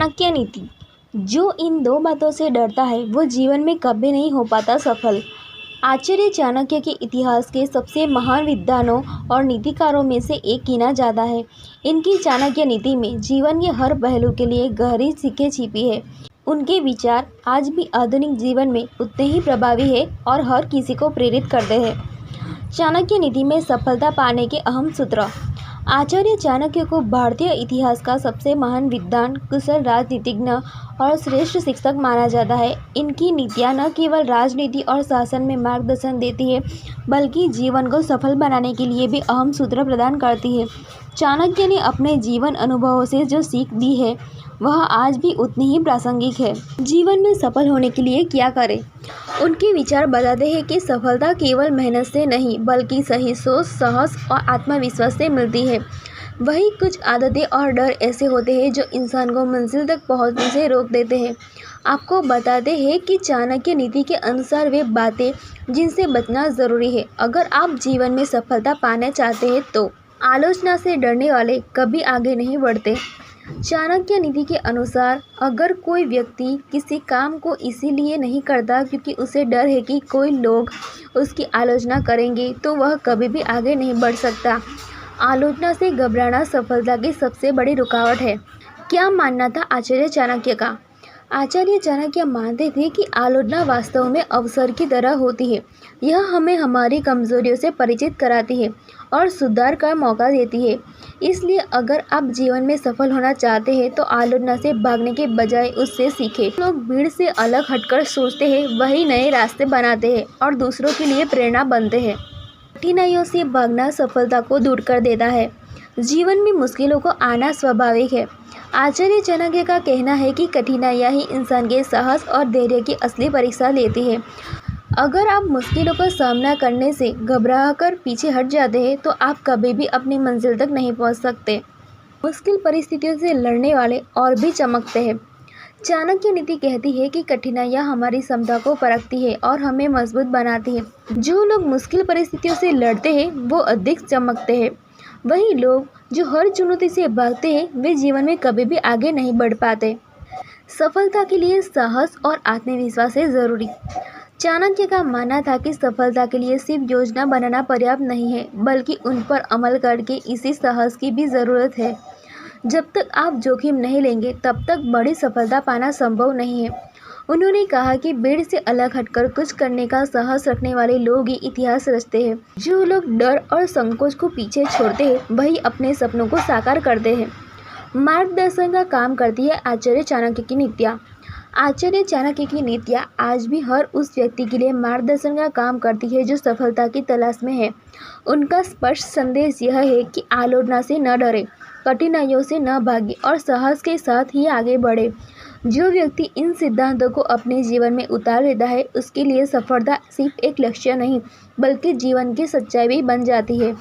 चाणक्य नीति। जो इन दो बातों से डरता है वो जीवन में कभी नहीं हो पाता सफल। आचार्य चाणक्य के इतिहास के सबसे महान विद्वानों और नीतिकारों में से एक गिना जाता है। इनकी चाणक्य नीति में जीवन के हर पहलू के लिए गहरी सीखें छिपी है। उनके विचार आज भी आधुनिक जीवन में उतने ही प्रभावी है और हर किसी को प्रेरित करते हैं। चाणक्य नीति में सफलता पाने के अहम सूत्र। आचार्य चाणक्य को भारतीय इतिहास का सबसे महान विद्वान, कुशल राजनीतिज्ञ और श्रेष्ठ शिक्षक माना जाता है। इनकी नीतियाँ न केवल राजनीति और शासन में मार्गदर्शन देती है बल्कि जीवन को सफल बनाने के लिए भी अहम सूत्र प्रदान करती है। चाणक्य ने अपने जीवन अनुभवों से जो सीख दी है वह आज भी उतनी ही प्रासंगिक है। जीवन में सफल होने के लिए क्या करें? उनके विचार बताते हैं कि सफलता केवल मेहनत से नहीं बल्कि सही सोच, साहस और आत्मविश्वास से मिलती है। वही कुछ आदतें और डर ऐसे होते हैं जो इंसान को मंजिल तक पहुंचने से रोक देते हैं। आपको बताते हैं कि चाणक्य नीति के अनुसार वे बातें जिनसे बचना ज़रूरी है अगर आप जीवन में सफलता पाना चाहते हैं तो। आलोचना से डरने वाले कभी आगे नहीं बढ़ते। चाणक्य नीति के अनुसार अगर कोई व्यक्ति किसी काम को इसीलिए नहीं करता क्योंकि उसे डर है कि कोई लोग उसकी आलोचना करेंगे तो वह कभी भी आगे नहीं बढ़ सकता। आलोचना से घबराना सफलता की सबसे बड़ी रुकावट है। क्या मानना था आचार्य चाणक्य का? आचार्य चाणक्य मानते थे कि आलोचना वास्तव में अवसर की तरह होती है। यह हमें हमारी कमजोरियों से परिचित कराती है और सुधार का मौका देती है। इसलिए अगर आप जीवन में सफल होना चाहते हैं तो आलोचना से भागने के बजाय उससे सीखें। लोग भीड़ से अलग हटकर सोचते हैं वही नए रास्ते बनाते हैं और दूसरों के लिए प्रेरणा बनते हैं। कठिनाइयों से भागना सफलता को दूर कर देता है। जीवन में मुश्किलों को आना स्वाभाविक है। आचार्य चाणक्य का कहना है कि कठिनाइयाँ ही इंसान के साहस और धैर्य की असली परीक्षा लेती है। अगर आप मुश्किलों का सामना करने से घबराकर पीछे हट जाते हैं तो आप कभी भी अपनी मंजिल तक नहीं पहुंच सकते। मुश्किल परिस्थितियों से लड़ने वाले और भी चमकते हैं। चाणक्य नीति कहती है कि कठिनाइयाँ हमारी क्षमता को परखती है और हमें मजबूत बनाती है। जो लोग मुश्किल परिस्थितियों से लड़ते हैं वो अधिक चमकते हैं। वही लोग जो हर चुनौती से भागते हैं वे जीवन में कभी भी आगे नहीं बढ़ पाते। सफलता के लिए साहस और आत्मविश्वास है ज़रूरी। चाणक्य का मानना था कि सफलता के लिए सिर्फ योजना बनाना पर्याप्त नहीं है बल्कि उन पर अमल करके इसी साहस की भी ज़रूरत है। जब तक आप जोखिम नहीं लेंगे तब तक बड़ी सफलता पाना संभव नहीं है। उन्होंने कहा कि भीड़ से अलग हटकर कुछ करने का साहस रखने वाले लोग ही इतिहास रचते हैं। जो लोग डर और संकोच को पीछे छोड़ते हैं वही अपने सपनों को साकार करते हैं। मार्गदर्शन का काम करती है आचार्य चाणक्य की नीतियाँ। आचार्य चाणक्य की नीतियाँ आज भी हर उस व्यक्ति के लिए मार्गदर्शन का काम करती है जो सफलता की तलाश में है। उनका स्पष्ट संदेश यह है कि आलोचना से न डरे, कठिनाइयों से न भागे और साहस के साथ ही आगे बढ़े। जो व्यक्ति इन सिद्धांतों को अपने जीवन में उतार लेता है उसके लिए सफलता सिर्फ एक लक्ष्य नहीं बल्कि जीवन की सच्चाई भी बन जाती है।